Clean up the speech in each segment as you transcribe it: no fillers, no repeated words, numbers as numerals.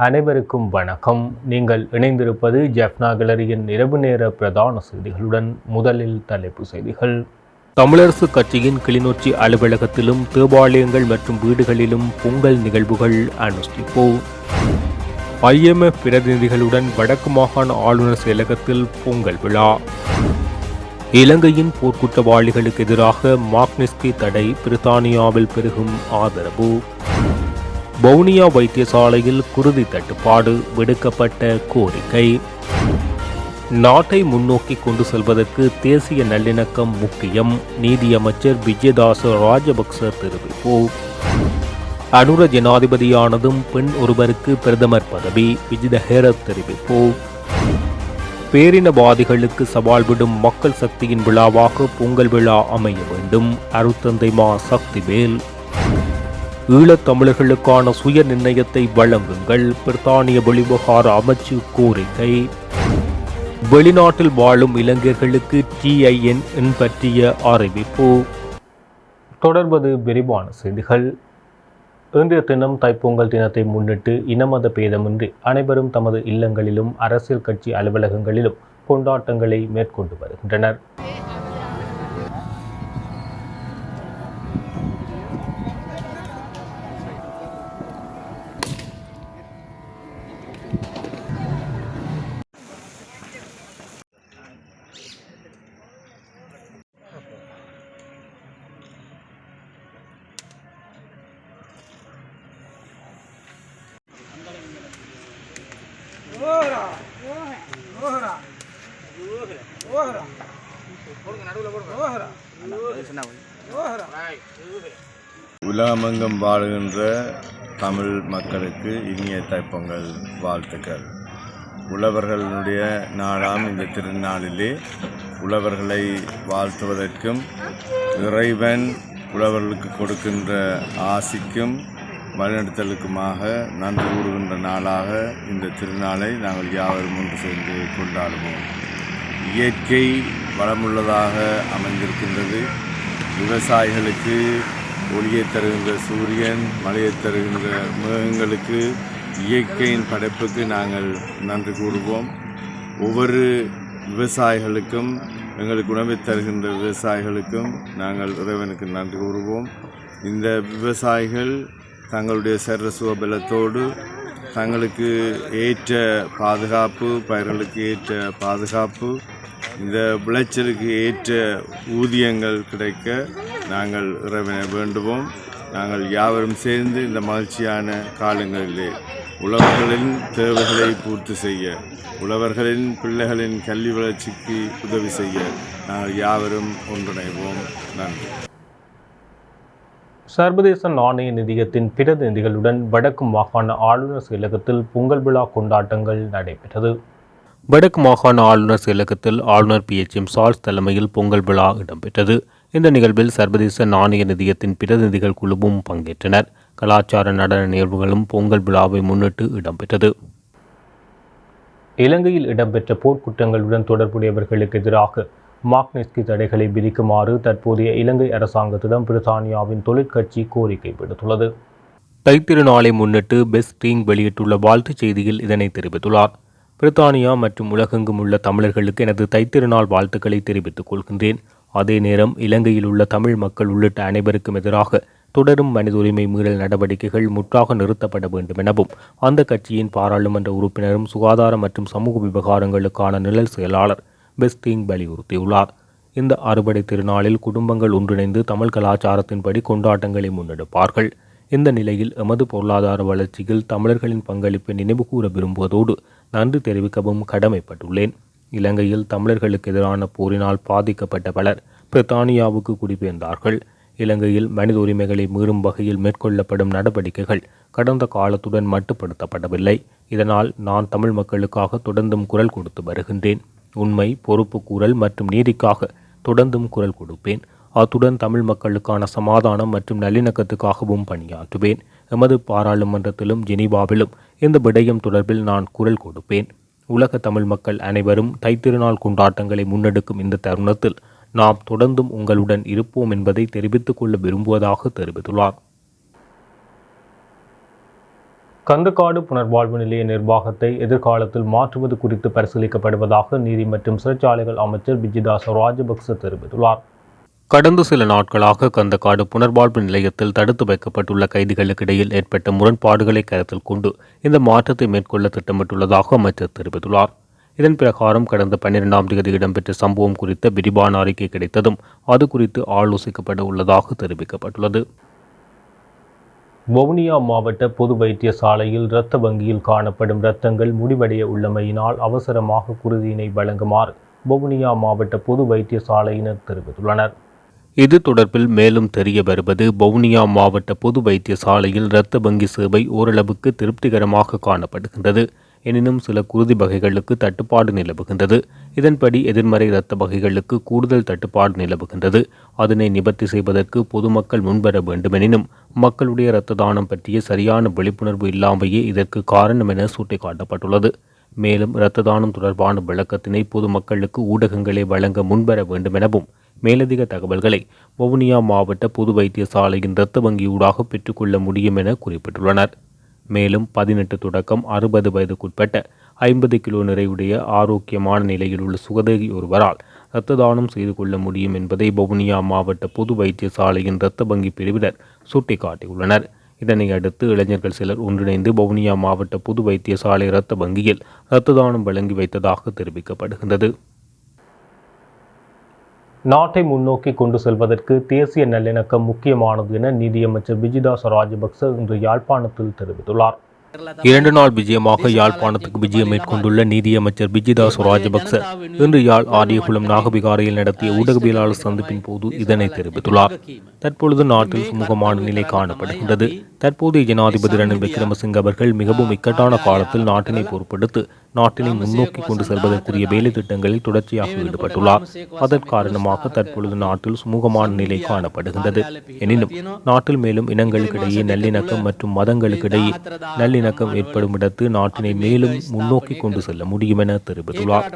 அனைவருக்கும் வணக்கம். நீங்கள் இணைந்திருப்பது ஜெஃப்னா கேலரியின் இரவு நேர பிரதான செய்திகளுடன். முதலில் தலைப்பு செய்திகள். தமிழரசு கட்சியின் கிளிநொச்சி அலுவலகத்திலும் தேவாலயங்கள் மற்றும் வீடுகளிலும் பொங்கல் நிகழ்வுகள் அனுஷ்டிப்பு. IMF பிரதிநிதிகளுடன் வடக்கு மாகாண ஆளுநர் செயலகத்தில் பொங்கல் விழா. இலங்கையின் போர்க்குற்றவாளிகளுக்கு எதிராக மாக்னிஸ்கி தடை, பிரித்தானியாவில் பெருகும் ஆதரவு. வவுனியா வைத்தியசாலையில் குருதி தட்டுப்பாடு, விடுக்கப்பட்ட கோரிக்கை. நாட்டை முன்னோக்கி கொண்டு செல்வதற்கு தேசிய நல்லிணக்கம் முக்கியம், நீதியமைச்சர் விஜயதாச ராஜபக்ச தெரிவிப்பு. அனுர ஜனாதிபதியானதும் பெண் ஒருவருக்கு பிரதமர் பதவி, விஜித ஹேரத் தெரிவிப்பு. பேரினவாதிகளுக்கு சவால் விடும் மக்கள் சக்தியின் விழாவாக பொங்கல் விழா அமைய வேண்டும், அருட்தந்தை மா சக்திவேல். ஈழத் தமிழர்களுக்கான சுய நிர்ணயத்தை வழங்குங்கள், பிரித்தானிய வெளிவிவகார அமைச்சு கோரிக்கை. வெளிநாட்டில் வாழும் இளைஞர்களுக்கு TIN பற்றிய அறிவிப்பு. தொடர்வது விரிவான செய்திகள். இன்றைய தினம் தைப்பொங்கல் தினத்தை முன்னிட்டு இனமத பேதமின்றி அனைவரும் தமது இல்லங்களிலும் அரசியல் கட்சி அலுவலகங்களிலும் கொண்டாட்டங்களை மேற்கொண்டு வருகின்றனர். உலகமெங்கும் வாழுகின்ற தமிழ் மக்களுக்கு இனிய தைப்பொங்கல் வாழ்த்துக்கள். உழவர்களுடைய நாளாம் இந்த திருநாளிலே உழவர்களை வாழ்த்துவதற்கும் இறைவன் உழவர்களுக்கு கொடுக்கின்ற ஆசிக்கும் வழிநடத்தலுக்குமாக நன்றி கூறுகின்ற நாளாக இந்த திருநாளை நாங்கள் யாவரும் ஒன்று சேர்ந்து கொண்டாடுவோம். இயற்கை வளமுள்ளதாக அமைந்திருக்கின்றது. விவசாயிகளுக்கு ஒளியை தருகின்ற சூரியன், மழையை தருகின்ற மேகங்களுக்கு, இயற்கையின் படைப்புக்கு நாங்கள் நன்றி கூறுவோம். ஒவ்வொரு விவசாயிகளுக்கும், எங்களுக்கு உணவை தருகின்ற விவசாயிகளுக்கும் நாங்கள் இறைவனுக்கு நன்றி கூறுவோம். இந்த விவசாயிகள் தங்களுடைய சர்வ சுகபலத்தோடு தங்களுக்கு ஏற்ற பாதுகாப்பு, பயிர்களுக்கு ஏற்ற பாதுகாப்பு, இந்த விளைச்சலுக்கு ஏற்ற ஊதியங்கள் கிடைக்க நாங்கள் இறைவனை வேண்டுவோம். நாங்கள் யாவரும் சேர்ந்து இந்த மகிழ்ச்சியான காலங்களிலே உழவர்களின் தேவைகளை பூர்த்தி செய்ய, உழவர்களின் பிள்ளைகளின் கல்வி வளர்ச்சிக்கு உதவி செய்ய நாங்கள் யாவரும் ஒன்றிணைவோம். நன்றி. சர்வதேச நாணய நிதியத்தின் பிரதிநிதிகளுடன் வடக்கு மாகாண ஆளுநர் செயலகத்தில் பொங்கல் விழா கொண்டாட்டங்கள் நடைபெற்றது. வடக்கு மாகாண ஆளுநர் செயலகத்தில் ஆளுநர் PHM சார்ல்ஸ் தலைமையில் பொங்கல் விழா இடம்பெற்றது. இந்த நிகழ்வில் சர்வதேச நாணய நிதியத்தின் பிரதிநிதிகள் குழுவும் பங்கேற்றனர். கலாச்சார நடன நிகழ்வுகளும் பொங்கல் விழாவை முன்னிட்டு இடம்பெற்றது. இலங்கையில் இடம்பெற்ற போர்க்குற்றங்களுடன் தொடர்புடையவர்களுக்கு எதிராக மாக்னிஸ்கி தடைகளை விதிக்குமாறு தற்போதைய இலங்கை அரசாங்கத்திடம் பிரித்தானியாவின் தொழிற்கட்சி கோரிக்கை விடுத்துள்ளது. தைத்திருநாளை முன்னிட்டு பெஸ்டிங் வெளியிட்டுள்ள வாழ்த்துச் செய்தியில் இதனை தெரிவித்துள்ளார். பிரித்தானியா மற்றும் உலகெங்கும் உள்ள தமிழர்களுக்கு எனது தைத்திருநாள் வாழ்த்துக்களை தெரிவித்துக் கொள்கின்றேன். அதே நேரம் இலங்கையில் உள்ள தமிழ் மக்கள் உள்ளிட்ட அனைவருக்கும் எதிராக தொடரும் மனித உரிமை மீறல் நடவடிக்கைகள் முற்றாக நிறுத்தப்பட வேண்டும் எனவும் அந்த கட்சியின் பாராளுமன்ற உறுப்பினரும் சுகாதார மற்றும் சமூக விவகாரங்களுக்கான நிழல் செயலாளர் பெஸ்டிங் வலியுறுத்தியுள்ளார். இந்த அறுவடை திருநாளில் குடும்பங்கள் ஒன்றிணைந்து தமிழ் கலாச்சாரத்தின்படி கொண்டாட்டங்களை முன்னெடுப்பார்கள். இந்த நிலையில் எமது பொருளாதார வளர்ச்சியில் தமிழர்களின் பங்களிப்பை நினைவுகூர விரும்புவதோடு நன்றி தெரிவிக்கவும் கடமைப்பட்டுள்ளேன். இலங்கையில் தமிழர்களுக்கு எதிரான போரினால் பாதிக்கப்பட்ட பலர் பிரித்தானியாவுக்கு குடிபெயர்ந்தார்கள். இலங்கையில் மனித உரிமைகளை மீறும் வகையில் மேற்கொள்ளப்படும் நடவடிக்கைகள் கடந்த காலத்துடன் மட்டுப்படுத்தப்படவில்லை. இதனால் நான் தமிழ் மக்களுக்காக தொடர்ந்தும் குரல் கொடுத்து வருகின்றேன். உண்மை, பொறுப்பு கூறல் மற்றும் நீதிக்காக தொடர்ந்தும் குரல் கொடுப்பேன். அத்துடன் தமிழ் மக்களுக்கான சமாதானம் மற்றும் நல்லிணக்கத்துக்காகவும் பணியாற்றுவேன். எமது பாராளுமன்றத்திலும் ஜெனீவாவிலும் இந்த விடயம் தொடர்பில் நான் குரல் கொடுப்பேன். உலக தமிழ் மக்கள் அனைவரும் தைத்திருநாள் கொண்டாட்டங்களை முன்னெடுக்கும் இந்த தருணத்தில் நாம் தொடர்ந்தும் உங்களுடன் இருப்போம் என்பதை தெரிவித்துக் கொள்ள விரும்புவதாக தெரிவித்துள்ளார். கந்தக்காடு புனர்வாழ்வு நிலைய நிர்வாகத்தை எதிர்காலத்தில் மாற்றுவது குறித்து பரிசீலிக்கப்படுவதாக நீதி மற்றும் சிறைச்சாலைகள் அமைச்சர் விஜிதாச ராஜபக்ச தெரிவித்துள்ளார். கடந்த சில நாட்களாக கந்தக்காடு புனர்வாழ்வு நிலையத்தில் தடுத்து வைக்கப்பட்டுள்ள கைதிகளுக்கு இடையில் ஏற்பட்ட முரண்பாடுகளை கருத்தில் கொண்டு இந்த மாற்றத்தை மேற்கொள்ள திட்டமிட்டுள்ளதாக அமைச்சர் தெரிவித்துள்ளார். இதன் பிரகாரம் கடந்த 12ஆம் தேதி இடம்பெற்ற சம்பவம் குறித்த விரிவான அறிக்கை கிடைத்ததும் அது குறித்து ஆலோசிக்கப்பட உள்ளதாக தெரிவிக்கப்பட்டுள்ளது. வவுனியா மாவட்ட பொது வைத்தியசாலையில் இரத்த வங்கியில் காணப்படும் இரத்தங்கள் முடிவடைய உள்ளமையினால் அவசரமாக குருதியினை வழங்குமாறு வவுனியா மாவட்ட பொது வைத்தியசாலையினர் தெரிவித்துள்ளனர். இது தொடர்பில் மேலும் தெரிய வருவது, வவுனியா மாவட்ட பொது வைத்தியசாலையில் இரத்த வங்கி சேவை ஓரளவுக்கு திருப்திகரமாக காணப்படுகின்றது. எனினும் சில குருதி வகைகளுக்கு தட்டுப்பாடு நிலவுகின்றது. இதன்படி எதிர்மறை இரத்த வகைகளுக்கு கூடுதல் தட்டுப்பாடு நிலவுகின்றது. அதனை நிவர்த்தி செய்வதற்கு பொதுமக்கள் முன்வர வேண்டுமெனினும் மக்களுடைய இரத்த தானம் பற்றிய சரியான விழிப்புணர்வு இல்லாமையே இதற்கு காரணம் என சுட்டிக்காட்டப்பட்டுள்ளது. மேலும் இரத்த தானம் தொடர்பான விளக்கத்தினை பொதுமக்களுக்கு ஊடகங்களை வழங்க முன்வர வேண்டுமெனவும் மேலதிக தகவல்களை வவுனியா மாவட்ட பொது வைத்தியசாலையின் இரத்த வங்கியூடாக பெற்றுக்கொள்ள முடியும் என குறிப்பிட்டுள்ளனர். மேலும் 18 தொடக்கம் 60 வயதுக்குட்பட்ட 50 கிலோ நிறையுடைய ஆரோக்கியமான நிலையில் உள்ள சுகதேகி ஒருவரால் இரத்த தானம் செய்து கொள்ள முடியும் என்பதை வவுனியா மாவட்ட பொது வைத்தியசாலையின் இரத்த வங்கி பிரிவினர் சுட்டிக்காட்டியுள்ளனர். இதனை அடுத்து இளைஞர்கள் சிலர் ஒன்றிணைந்து வவுனியா மாவட்ட பொது வைத்தியசாலை இரத்த வங்கியில் இரத்த தானம் வழங்கி வைத்ததாக தெரிவிக்கப்படுகின்றது. நாட்டை முன்னோக்கி கொண்டு செல்வதற்கு தேசிய நல்லிணக்கம் முக்கியமானது என நீதியமைச்சர் விஜிதாச ராஜபக்ச இன்று யாழ்ப்பாணத்தில் தெரிவித்துள்ளார். 2 நாள் விஜயமாக யாழ்ப்பாணத்துக்கு விஜயம் மேற்கொண்டுள்ள நீதியமைச்சர் விஜிதாச ராஜபக்ச இன்று யாழ் ஆரியகுளம் நாகவிகாரையில் நடத்திய ஊடகவியலாளர் சந்திப்பின் போது இதனை தெரிவித்துள்ளார். தற்பொழுது நாட்டில் சுமூகமான நிலை காணப்படுகின்றது. தற்போதைய ஜனாதிபதி ரணில் விக்ரமசிங்க அவர்கள் மிகவும் இக்கட்டான காலத்தில் நாட்டினை பொறுப்பெடுத்து நாட்டினை முன்னோக்கி கொண்டு செல்வதற்குரிய வேலை திட்டங்களில் தொடர்ச்சியாக ஈடுபட்டுள்ளார். அதன் காரணமாக தற்பொழுது நாட்டில் சுமூகமான நிலை காணப்படுகின்றது. எனினும் நாட்டில் மேலும் இனங்களுக்கிடையே நல்லிணக்கம் மற்றும் மதங்களுக்கிடையே நல்லிணக்கம் ஏற்படும் இடத்து நாட்டினை மேலும் முன்னோக்கி கொண்டு செல்ல முடியும் என தெரிவித்துள்ளார்.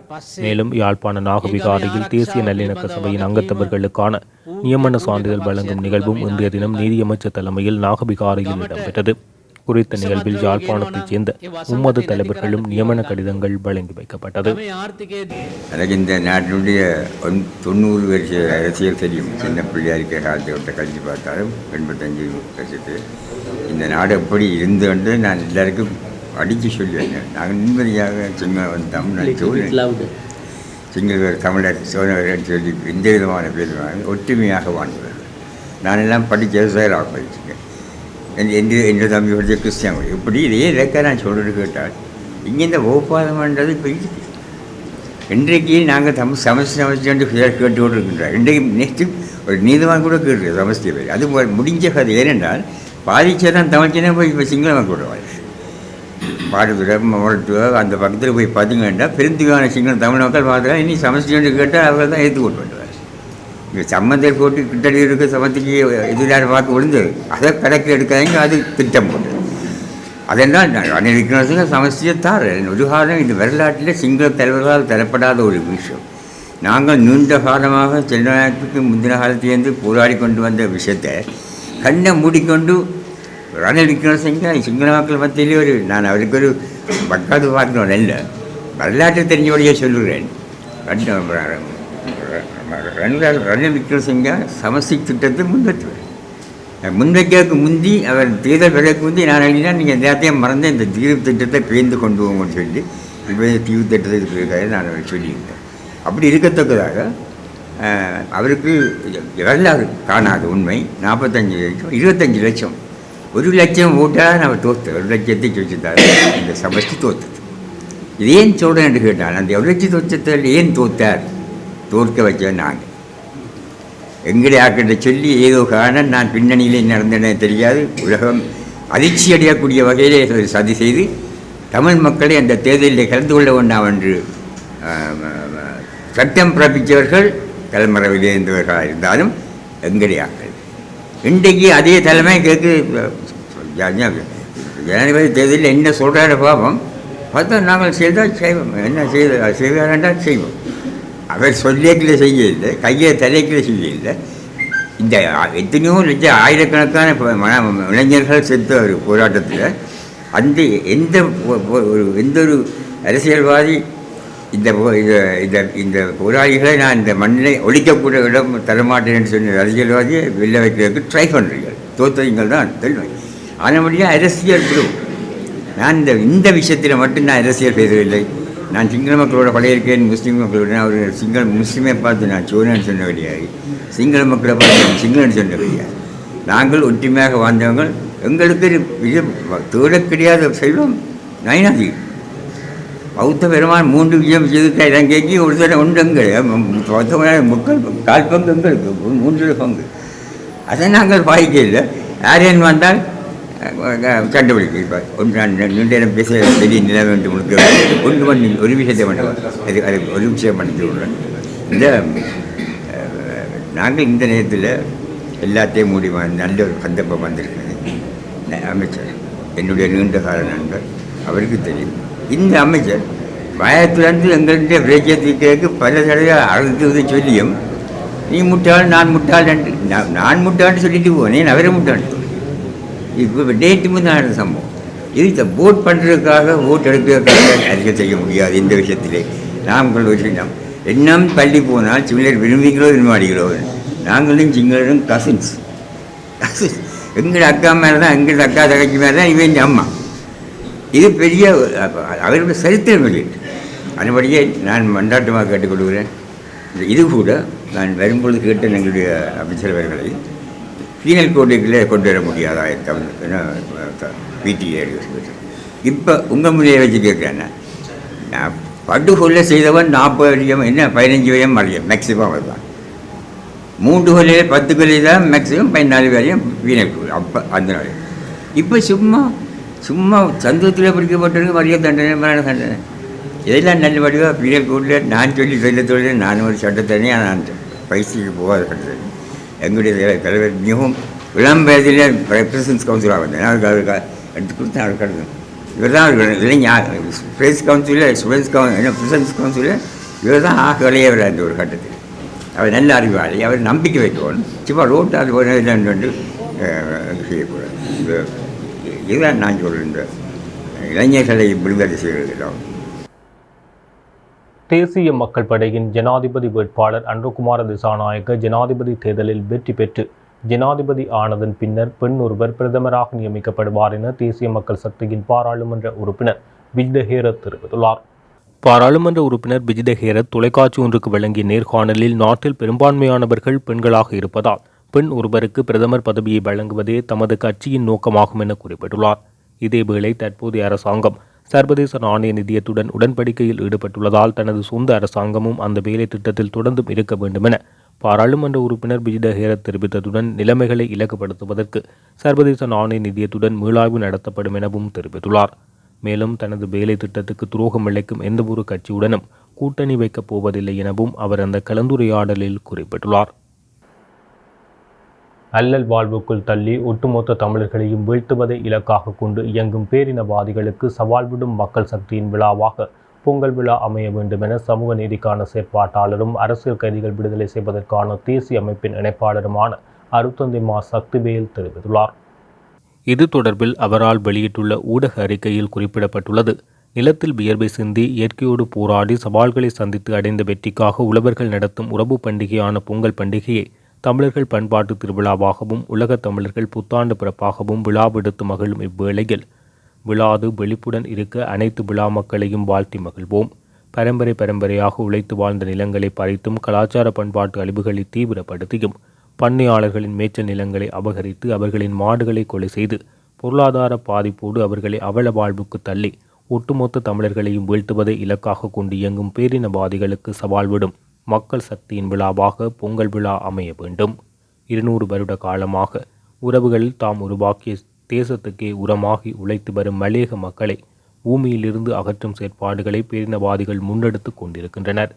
மேலும் யாழ்ப்பாண நாகவிகாரையில் தேசிய நல்லிணக்க சபையின் அங்கத்தவர்களுக்கான நியமன சான்றிதழ் வழங்கும் நிகழ்வும் இன்றைய தினம் நீதியமைச்சர் தலைமையில் நாகவிகாரையில் இடம்பெற்றது. குறித்த நிகழ்வில் யாழ்ப்பாணத்தைச் சேர்ந்த 30 தலைவர்களும் நியமன கடிதங்கள் வழங்கி வைக்கப்பட்டது. எனக்கு இந்த நாட்டினுடைய 90 வருஷ அரசியல் தெரியும். சின்ன பிள்ளையாக இருக்கிற காலத்தை கழித்து பார்த்தாலும் 85 வருஷத்து இந்த நாடு எப்படி இருந்து வந்து நான் எல்லாருக்கும் அடித்து சொல்லுவேன். நாங்கள் நிம்மதியாக சிங்கள வந்தோம் நினைச்சு சிங்களவர் தமிழர் சோழர் சொல்லி எந்த விதமான பேர் ஒற்றுமையாக வாழ்ந்தவர். நான் எல்லாம் படித்த செயலாக படிச்சுங்க. என்ற தம்பி படித்த கிறிஸ்டியன் இப்படி இதே இலக்க நான் சொல்கிறது கேட்டால் இங்கே இந்த ஓப்பாதம்ன்றது இப்போ இருக்குது. இன்றைக்கு நாங்கள் சமஸ்டி கேட்டுக்கொண்டு இருக்கின்றோம். இன்றைக்கு நெக்ஸ்ட்டு ஒரு நீதிவான் கூட கேட்டுருக்கு சமஸ்தி பேர். அது முடிஞ்ச கதை. ஏனென்றால் பாதிச்சதான் தமிழ்ச்சினா போய் இப்போ சிங்களமாக கூட பாடுதுறை மாவட்டத்துவ அந்த பக்கத்தில் போய் பார்த்தீங்கன்னா பெருந்திவான சிங்களம் தமிழ் மக்கள் பார்த்தா இனி சமஸ்டி ஒன்று கேட்டால் அவர்கள் தான் ஏற்றுக்கொண்டு பண்ணுவார். இங்கே சம்மந்தர் போட்டு கிட்டடி இருக்க சமத்துக்கு எதிராக பார்க்க விழுந்தது அதை கணக்கு எடுக்காதீங்க. அது திட்டம் போட்டது. அதெல்லாம் அன்றைக்கு சமஸ்தியை தார் ஒரு காலம் இது வரலாற்றில் சிங்கள தலைவர்களால் தரப்படாத ஒரு விஷயம். நாங்கள் நீண்ட காலமாக செல்வநாட்டுக்கு முந்தின காலத்திலேருந்து போராடி கொண்டு வந்த விஷயத்தை கண்ணை மூடிக்கொண்டு ரணில் விக்ரமசிங்க சிங்கள மக்கள் மத்தியிலே நான் அவருக்கு ஒரு பக்காது பார்க்கணும் இல்லை வரலாற்று தெரிஞ்சபடியே சொல்லுகிறேன். ரணில் விக்ரமசிங்க சமஸ்தி திட்டத்தை முன்வைக்கிறதுக்கு முந்தி அவர் தேர்தல் விலைக்கு முந்தி நான் எழுதினா நீங்கள் எல்லாத்தையும் மறந்து இந்த தீர்வு திட்டத்தை பேர்ந்து கொண்டு போங்கன்னு சொல்லி இப்போ தீர்வு திட்டத்துக்கு இருக்காது நான் சொல்லியிருந்தேன். அப்படி இருக்கத்தக்கதாக அவருக்கு வரலாறு காணாத உண்மை 45 லட்சம் 25 லட்சம் 1 லட்சம் ஓட்டால் அவர் தோற்று 1 லட்சத்தை வச்சுட்டார். இந்த சமஸ்தி தோற்றது. இது ஏன் சொல்கிறேன் என்று கேட்டால் அந்த 1 லட்சத்து லட்சத்தில் ஏன் தோற்றார்? தோற்க வச்ச நாங்கள் எங்களை ஆக்கிட்ட சொல்லி ஏதோ காரணம் நான் பின்னணியிலே நடந்தேனே தெரியாது. உலகம் அதிர்ச்சி அடையக்கூடிய வகையிலே சதி செய்து தமிழ் மக்களை அந்த தேர்தலில் கலந்து கொள்ள வேண்டாம் என்று சட்டம் பிறப்பித்தவர்கள் தலைமறைவிலே இருந்தவர்களாக இருந்தாலும் எங்களுடைய ஆக்கள் இன்றைக்கு அதே தலைமை கேட்கு ஜனாதிபதி தேர்தலில் என்ன சொல்கிறார பாவம் பார்த்தா நாங்கள் செய்தால் செய்வோம். என்ன செய்வாரென்றால் செய்வோம். அவர் சொல்லியக்கில் செய்யலை, கையை தலைக்கில் செய்யலை. இந்த எத்தனையோ லட்சம் ஆயிரக்கணக்கான இளைஞர்கள் செத்த ஒரு போராட்டத்தில் அந்த எந்த ஒரு அரசியல்வாதி இந்த இந்த போராளிகளை நான் இந்த மண்ணை ஒழிக்கக்கூடிய இடம் தரமாட்டேன்னு சொன்ன அரசியல்வாதியை வெளில வைக்கிறதுக்கு ட்ரை பண்ணுறீர்கள். தோற்றங்கள் தான் தெரியும். ஆனபடியாக அரசியல் குழு நான் இந்த விஷயத்தில் மட்டும் நான் அரசியல் பேசவில்லை. நான் சிங்கள மக்களோட பழையிருக்கேன், முஸ்லீம் மக்களோட ஒரு முஸ்லீமை பார்த்து நான் சோழன்னு சொன்ன வழியாகி, சிங்கள மக்களை பார்த்து சிங்களன்னு சொன்ன வழியாகி, நாங்கள் ஒற்றுமையாக வாழ்ந்தவங்கள். எங்களுக்கு இது தேட கிடையாத செல்வம் நயனாதி பௌத்த பெருமான் 3 விஜயம் செய்துக்க இலங்கைக்கு ஒரு சில ஒன்றுங்கள் மக்கள் 4 பங்கு எங்களுக்கு 3 பங்கு. அதை நாங்கள் பாய்க்க இல்லை. யாரேன் வந்தால் கண்டுபிடிக்க. இப்போ ரெண்டு நேரம் பேச பெரிய நிலைமை வந்து முழுக்க ஒரு விஷயத்தை பண்ணுவோம். அது ஒரு விஷயம் பண்ணிட்டு விடுறேன். இந்த நாங்கள் இந்த நேரத்தில் எல்லாத்தையும் மூடி நல்ல ஒரு சந்தர்ப்பம் வந்திருக்குது. அமைச்சர் என்னுடைய நீண்ட கால நண்பர், அவருக்கு தெரியும். இந்த அமைச்சர் பயத்திலிருந்து எங்களுடைய பிரச்சனை தீர்க்கிறதுக்கு பல தடவை அழுத்தது சொல்லியும் நீ முட்டாள் நான் முட்டாள் நான் முட்டாள்னு சொல்லிட்டு போனேன், அவரை முட்டாள். இப்போ டேட்டு நடந்த சம்பவம். இது ஓட் பண்ணுறதுக்காக ஓட் எடுக்கிறதுக்காக அறிக்கை செய்ய முடியாது. இந்த விஷயத்திலே நாங்கள் ஒரு விஷயம் இன்னும் பள்ளி போனால் சிங்களர் விரும்பிகளோ விரும்பாடிகளோ நாங்களும் சிங்களரும் கசின்ஸ். எங்கள் அக்கா மேலே தான், எங்கள் அக்கா தகச்சி மேலே தான் இவன் அம்மா. இது பெரிய அவருடைய சரித்திரம் வெளியிட்டு. அதுபடியே நான் மண்டாட்டமாக கேட்டுக்கொள்கிறேன். இது கூட நான் வரும்பொழுது கேட்டேன் எங்களுடைய அமைச்சரவர்களை, பீனல் கோட்டைக்குள்ளே கொண்டு வர முடியாதா பிடிஏ. இப்போ உங்கள் முறையை வச்சு கேட்குறேன்னா, நான் படுகொலை செய்தவன் 40 வருஷம் என்ன 15 வருஷம் மறையும் மேக்சிமம் வருவான். 3 கொலையில் 10 கொலை தான் மேக்சிமம் 14 வரையும் பீனல் கோடு. அப்போ அந்த நாள் இப்போ சும்மா சந்தத்தில் பிடிக்கப்பட்டிருக்கு மரிய தண்டனை, மரண தண்டனை. இதெல்லாம் நல்ல வடிவாக பீனல் கோடில் நான் சொல்லத்தோடு நான் ஒரு சட்டத்தனையாக நான் பயிற்சிக்கு போகாத கட்டுறேன். எங்களுடைய தலைவர் மிகவும் இளம் வயதில் பிரசிடென்ஸ் கவுன்சிலாக வந்தேன். அவருக்கு எடுத்து கொடுத்து அவர் கட்டுறேன். இவர் தான் அவர்கள் பிரஸ் கவுன்சிலில் பிரசிடென்ஸ் கவுன்சிலில் இவர் தான் விளையவர். அந்த ஒரு கட்டத்தில் அவர் நல்ல அறிவாளி. அவர் நம்பிக்கை வைக்கணும். சும்மா ரோட்டால் போனது செய்யக்கூடாது. இதுதான் நான் சொல்கின்ற இளைஞர்களை விடுதலை செய்வதில்லை. தேசிய மக்கள் படையின் ஜனாதிபதி வேட்பாளர் அன்ருகுமார திசாநாயக்க ஜனாதிபதி தேர்தலில் வெற்றி பெற்று ஜனாதிபதி ஆனதன் பின்னர் பெண் ஒருவர் பிரதமராக நியமிக்கப்படுவார் என தேசிய மக்கள் சக்தியின் பாராளுமன்ற உறுப்பினர் பிஜித ஹேரத் தெரிவித்துள்ளார். பாராளுமன்ற உறுப்பினர் பிஜித ஹேரத் தொலைக்காட்சி ஒன்றுக்கு வழங்கிய நேர்காணலில் நாட்டில் பெரும்பான்மையானவர்கள் பெண்களாக இருப்பதால் பெண் ஒருவருக்கு பிரதமர் பதவியை வழங்குவதே தமது கட்சியின் நோக்கமாகும் என குறிப்பிட்டுள்ளார். இதேவேளை தற்போதைய அரசாங்கம் சர்வதேச நாணய நிதியத்துடன் உடன்படிக்கையில் ஈடுபட்டுள்ளதால் தனது சொந்த அரசாங்கமும் அந்த வேலை திட்டத்தில் தொடர்ந்தும் இருக்க வேண்டும் என பாராளுமன்ற உறுப்பினர் பிஜித ஹேரத் தெரிவித்ததுடன் நிலைமைகளை இலக்குப்படுத்துவதற்கு சர்வதேச நாணய நிதியத்துடன் மீளாய்வு நடத்தப்படும் எனவும் தெரிவித்துள்ளார். மேலும் தனது வேலை திட்டத்துக்கு துரோகம் இழைக்கும் எந்தவொரு கட்சியுடனும் கூட்டணி வைக்கப் போவதில்லை எனவும் அவர் அந்த கலந்துரையாடலில் குறிப்பிட்டுள்ளார். அல்லல் வாழ்வுக்குள் தள்ளி ஒட்டுமொத்த தமிழர்களையும் வீழ்த்துவதை இலக்காக கொண்டு இயங்கும் பேரினவாதிகளுக்கு சவால் விடும் மக்கள் சக்தியின் விழாவாக பொங்கல் விழா அமைய வேண்டும் என சமூக நீதிக்கான செயற்பாட்டாளரும் அரசியல் கைதிகள் விடுதலை செய்வதற்கான தேசிய அமைப்பின் இணைப்பாளருமான அருத்தந்தைமா சக்திவேல் தெரிவித்துள்ளார். இது தொடர்பில் அவரால் வெளியிட்டுள்ள ஊடக அறிக்கையில் குறிப்பிடப்பட்டுள்ளது. நிலத்தில் வியர்வை சிந்தி இயற்கையோடு போராடி சவால்களை சந்தித்து அடைந்த வெற்றிக்காக உழவர்கள் நடத்தும் உறவு பண்டிகையான பொங்கல் பண்டிகையை தமிழர்கள் பண்பாட்டு திருவிழாவாகவும் உலகத் தமிழர்கள் புத்தாண்டு பிறப்பாகவும் விழாவெடுத்து மகிழும் இவ்வேளையில் விழாது வெளிப்புடன் இருக்க அனைத்து விழா மக்களையும் வாழ்த்தி மகிழ்வோம். பரம்பரையாக உழைத்து வாழ்ந்த நிலங்களை பறித்தும் கலாச்சார பண்பாட்டு அழிவுகளை தீவிரப்படுத்தியும் பண்ணையாளர்களின் மேய்ச்சல் நிலங்களை அபகரித்து அவர்களின் மாடுகளை கொலை செய்து பொருளாதார பாதிப்போடு அவர்களை அவல வாழ்வுக்கு தள்ளி ஒட்டுமொத்த தமிழர்களையும் வீழ்த்துவதை இலக்காக கொண்டு இயங்கும் பேரினவாதிகளுக்கு சவால் விடும் மக்கள் சக்தியின் விழாவாக பொங்கல் விழா அமைய வேண்டும். 200 வருட காலமாக உறவுகளில் தாம் உருவாக்கிய தேசத்துக்கே உரமாகி உழைத்து வரும் மலையக மக்களை பூமியிலிருந்து அகற்றும் செயற்பாடுகளை பேரினவாதிகள் முன்னெடுத்து கொண்டிருக்கின்றனர்.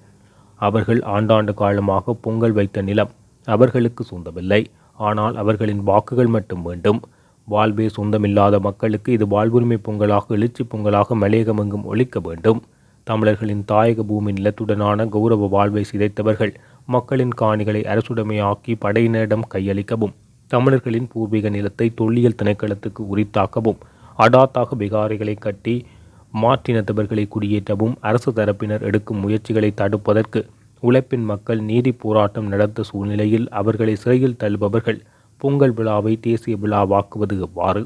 அவர்கள் ஆண்டாண்டு காலமாக பொங்கல் வைத்த நிலம் அவர்களுக்கு சொந்தமில்லை. ஆனால் அவர்களின் வாக்குகள் மட்டும் வேண்டும். வாழ்வே சொந்தமில்லாத மக்களுக்கு இது வாழ்வுரிமை பொங்கலாக எழுச்சி பொங்கலாக மலையகமெங்கும் ஒழிக்க வேண்டும். தமிழர்களின் தாயக பூமி நிலத்துடனான கௌரவ வாழ்வை சிதைத்தவர்கள் மக்களின் காணிகளை அரசுடைமையாக்கி படையினரிடம் கையளிக்கவும் தமிழர்களின் பூர்வீக நிலத்தை தொல்லியல் திணைக்களத்துக்கு உரித்தாக்கவும் அடாத்தாக பிகாரிகளை கட்டி மாற்றினத்தவர்களை குடியேற்றவும் அரசு தரப்பினர் எடுக்கும் முயற்சிகளை தடுப்பதற்கு உழைப்பின் மக்கள் நீதி போராட்டம் நடத்த சூழ்நிலையில் அவர்களை சிறையில் தள்ளுபவர்கள் பொங்கல் விழாவை தேசிய விழாவாக்குவது எவ்வாறு?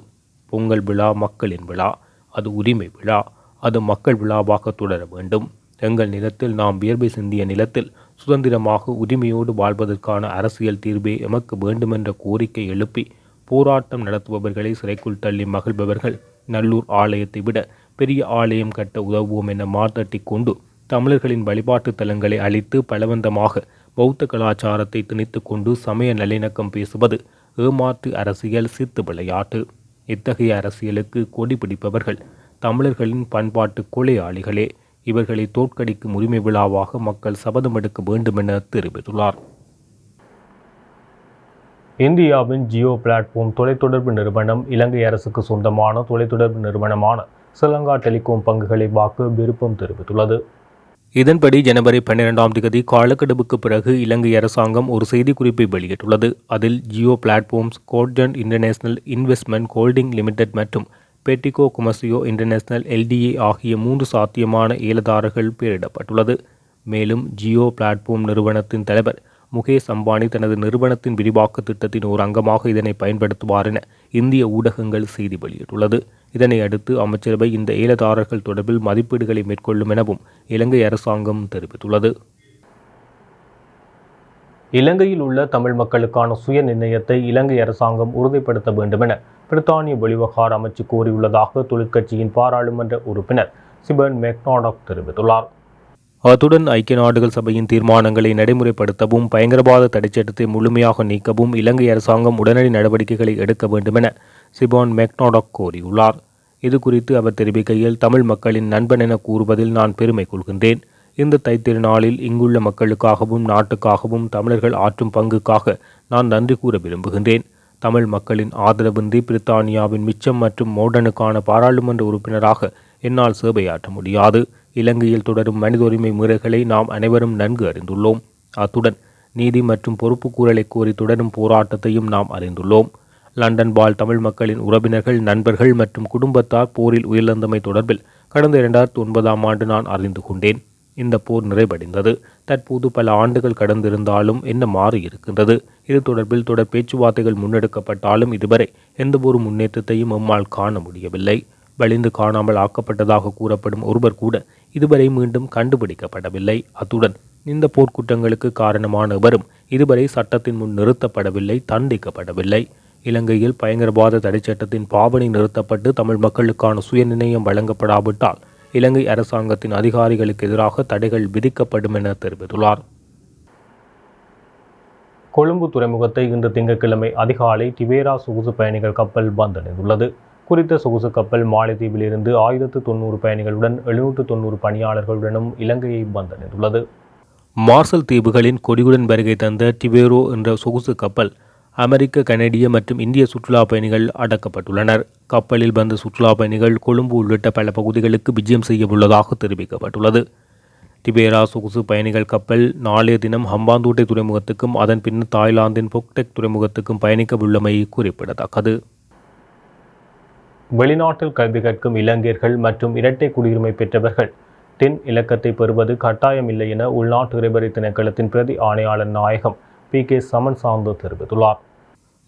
பொங்கல் விழா மக்களின் விழா, அது உரிமை விழா, அது மக்கள் விழாவாக தொடர வேண்டும். எங்கள் நிலத்தில் நாம் வியர்வை சிந்திய நிலத்தில் சுதந்திரமாக உரிமையோடு வாழ்வதற்கான அரசியல் தீர்வே எமக்கு வேண்டுமென்ற கோரிக்கை எழுப்பி போராட்டம் நடத்துபவர்களை சிறைக்குள் தள்ளி மகிழ்பவர்கள் நல்லூர் ஆலயத்தை விட பெரிய ஆலயம் கட்ட உதவுவோம் என மார்த்தட்டி கொண்டு தமிழர்களின் வழிபாட்டு தலங்களை அழித்து பலவந்தமாக பௌத்த கலாச்சாரத்தை திணித்து கொண்டு சமய நல்லிணக்கம் பேசுவது ஏமாற்று அரசியல், சித்து விளையாட்டு. இத்தகைய அரசியலுக்கு கொடி பிடிப்பவர்கள் தமிழர்களின் பண்பாட்டு கொலையாளிகளே. இவர்களை தோற்கடிக்கும் உரிமை விழாவாக மக்கள் சபதம் எடுக்க வேண்டும் என தெரிவித்துள்ளார். இந்தியாவின் ஜியோ பிளாட்ஃபார்ம் தொலைத்தொடர்பு நிறுவனம் இலங்கை அரசுக்கு சொந்தமான தொலைத்தொடர்பு நிறுவனமான ஸ்ரீலங்கா டெலிகாம் பங்குகளை வாங்க விருப்பம் தெரிவித்துள்ளது. இதன்படி ஜனவரி 12 காலக்கெடுவுக்கு பிறகு இலங்கை அரசாங்கம் ஒரு செய்திக்குறிப்பை வெளியிட்டுள்ளது. அதில் ஜியோ பிளாட்ஃபார்ம்ஸ், கோட்ஜன் இன்டர்நேஷனல் இன்வெஸ்ட்மெண்ட் ஹோல்டிங் லிமிடெட் மற்றும் பெட்டிகோ கொமர்சியோ இன்டர்நேஷனல் எல்டிஏ ஆகிய 3 சாத்தியமான ஏலதாரர்கள் பெயரிடப்பட்டுள்ளது. மேலும் ஜியோ பிளாட்ஃபார்ம் நிறுவனத்தின் தலைவர் முகேஷ் அம்பானி தனது நிறுவனத்தின் விரிவாக்க திட்டத்தின் ஒரு அங்கமாக இதனை பயன்படுத்துவார் என இந்திய ஊடகங்கள் செய்தி வெளியிட்டுள்ளது. இதனை அடுத்து அமைச்சரவை இந்த ஏலதாரர்கள் தொடர்பில் மதிப்பீடுகளை மேற்கொள்ளும் எனவும் இலங்கை அரசாங்கம் தெரிவித்துள்ளது. இலங்கையில் உள்ள தமிழ் மக்களுக்கான சுய நிர்ணயத்தை இலங்கை அரசாங்கம் உறுதிப்படுத்த வேண்டும் என பிரித்தானிய வெளிவகார அமைச்சு கோரியுள்ளதாக தொழிற்கட்சியின் பாராளுமன்ற உறுப்பினர் சிபன் மெக்னாடாக் தெரிவித்துள்ளார். அத்துடன் ஐக்கிய நாடுகள் சபையின் தீர்மானங்களை நடைமுறைப்படுத்தவும் பயங்கரவாத தடைச்சட்டத்தை முழுமையாக நீக்கவும் இலங்கை அரசாங்கம் உடனடி நடவடிக்கைகளை எடுக்க வேண்டும் என சிபான் மெக்னாடாக் கோரியுள்ளார். இது குறித்து அவர் தெரிவிக்கையில், தமிழ் மக்களின் நண்பன் என கூறுவதில் நான் பெருமை கொள்கின்றேன். இந்த தைத்திருநாளில் இங்குள்ள மக்களுக்காகவும் நாட்டுக்காகவும் தமிழர்கள் ஆற்றும் பங்குக்காக நான் நன்றி கூற விரும்புகின்றேன். தமிழ் மக்களின் ஆதரவின்றி பிரித்தானியாவின் மிச்சம் மற்றும் மோர்டனுக்கான பாராளுமன்ற உறுப்பினராக என்னால் சேவையாற்ற முடியாது. இலங்கையில் தொடரும் மனித உரிமை மீறல்களை நாம் அனைவரும் நன்கு அறிந்துள்ளோம். அத்துடன் நீதி மற்றும் பொறுப்புக்கூறலை கோரி தொடரும் போராட்டத்தையும் நாம் அறிந்துள்ளோம். லண்டன் வாழ் தமிழ் மக்களின் உறவினர்கள், நண்பர்கள் மற்றும் குடும்பத்தார் போரில் உயிரிழந்தமை தொடர்பில் கடந்த 2009 நான் அறிந்து கொண்டேன். இந்த போர் நிறைவடைந்தது. தற்போது பல ஆண்டுகள் கடந்திருந்தாலும் என்ன மாறி இருக்கின்றது? இது தொடர்பில் தொடர் பேச்சுவார்த்தைகள் முன்னெடுக்கப்பட்டாலும் இதுவரை எந்தவொரு முன்னேற்றத்தையும் எம்மால் காண முடியவில்லை. வலிந்து காணாமல் ஆக்கப்பட்டதாக கூறப்படும் ஒருவர் கூட இதுவரை மீண்டும் கண்டுபிடிக்கப்படவில்லை. அத்துடன் இந்த போர்க்குற்றங்களுக்கு காரணமான எவரும் இதுவரை சட்டத்தின் முன் நிறுத்தப்படவில்லை, தண்டிக்கப்படவில்லை. இலங்கையில் பயங்கரவாத தடைச்சட்டத்தின் பாவனை நிறுத்தப்பட்டு தமிழ் மக்களுக்கான சுயநிர்ணயம் வழங்கப்படாவிட்டால் இலங்கை அரசாங்கத்தின் அதிகாரிகளுக்கு எதிராக தடைகள் விதிக்கப்படும் என தெரிவித்துள்ளார். கொழும்பு துறைமுகத்தை இன்று திங்கட்கிழமை அதிகாலை டிவேரா சொகுசு பயணிகள் கப்பல் வந்தடைந்துள்ளது. குறித்த சொகுசு கப்பல் மாலைத்தீவில் இருந்து 1090 பயணிகளுடன் 790 பணியாளர்களுடனும் இலங்கையை வந்தடைந்துள்ளது. மார்சல் தீவுகளின் கொடியுடன் வருகை தந்த டிவேரோ என்ற சொகுசு கப்பல் அமெரிக்க, கனடிய மற்றும் இந்திய சுற்றுலா பயணிகள் அடக்கப்பட்டுள்ளனர். கப்பலில் வந்த சுற்றுலா பயணிகள் கொழும்பு உள்ளிட்ட பல பகுதிகளுக்கு விஜயம் செய்ய உள்ளதாக தெரிவிக்கப்பட்டுள்ளது. டிவேரா சொகுசு பயணிகள் கப்பல் நாளைய தினம் ஹம்பாந்தோட்டை துறைமுகத்துக்கும் அதன் பின்னர் தாய்லாந்தின் பொக்டெக் துறைமுகத்துக்கும் பயணிக்க உள்ளமை குறிப்பிடத்தக்கது. வெளிநாட்டில் கல்வி கற்கும் இளைஞர்கள் மற்றும் இரட்டை குடியுரிமை பெற்றவர்கள் டின் இலக்கத்தை பெறுவது கட்டாயமில்லை என உள்நாட்டு இறைவரி திணைக்களத்தின் பிரதி ஆணையாளர் நாயகம் PK சமன்சாந்து தெரிவித்துள்ளார்.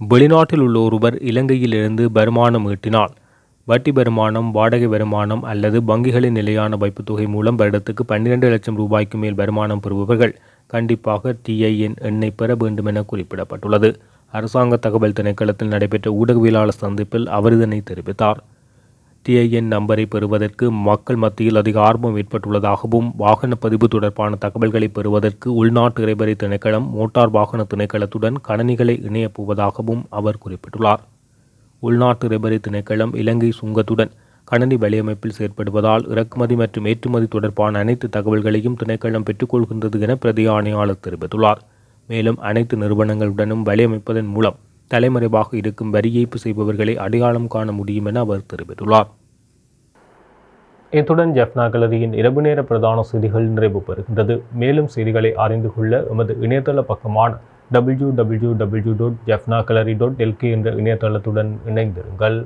வெளிநாட்டில் உள்ள ஒருவர் இலங்கையில் இருந்து வருமானம் ஈட்டினால் வட்டி வருமானம், வாடகை வருமானம் அல்லது வங்கிகளின் நிலையான வைப்புத் தொகை மூலம் வருடத்துக்கு 12 லட்சம் ரூபாய்க்கு மேல் வருமானம் பெறுபவர்கள் கண்டிப்பாக TIN எண்ணை பெற வேண்டும் என குறிப்பிடப்பட்டுள்ளது. அரசாங்க தகவல் திணைக்களத்தில் நடைபெற்ற ஊடகவியலாளர் சந்திப்பில் அவர் இதனை தெரிவித்தார். TIN நம்பரை பெறுவதற்கு மக்கள் மத்தியில் அதிக ஆர்வம் ஏற்பட்டுள்ளதாகவும் வாகன பதிவு தொடர்பான தகவல்களை பெறுவதற்கு உள்நாட்டு இறைவரி திணைக்களம் மோட்டார் வாகன திணைக்களத்துடன் கணனிகளை இணையப் போவதாகவும் அவர் குறிப்பிட்டுள்ளார். உள்நாட்டு இறைவரி திணைக்களம் இலங்கை சுங்கத்துடன் கணனி வலையமைப்பில் செயற்படுவதால் இறக்குமதி மற்றும் ஏற்றுமதி தொடர்பான அனைத்து தகவல்களையும் திணைக்களம் பெற்றுக்கொள்கின்றது என பிரதி ஆணையாளர் தெரிவித்துள்ளார். மேலும் அனைத்து நிறுவனங்களுடனும் வலையமைப்பதன் மூலம் தலைமறைவாக இருக்கும் வரி ஏய்ப்பு செய்பவர்களை அடையாளம் காண முடியும் என அவர் தெரிவித்துள்ளார். இத்துடன் ஜெஃப்னா கேலரியின் இரவு நேர பிரதான செய்திகள் நிறைவு பெறுகின்றது. மேலும் செய்திகளை அறிந்து கொள்ள எமது இணையதள பக்கமான www.jeffnagallery.lk என்ற இணையதளத்துடன் இணைந்திருங்கள்.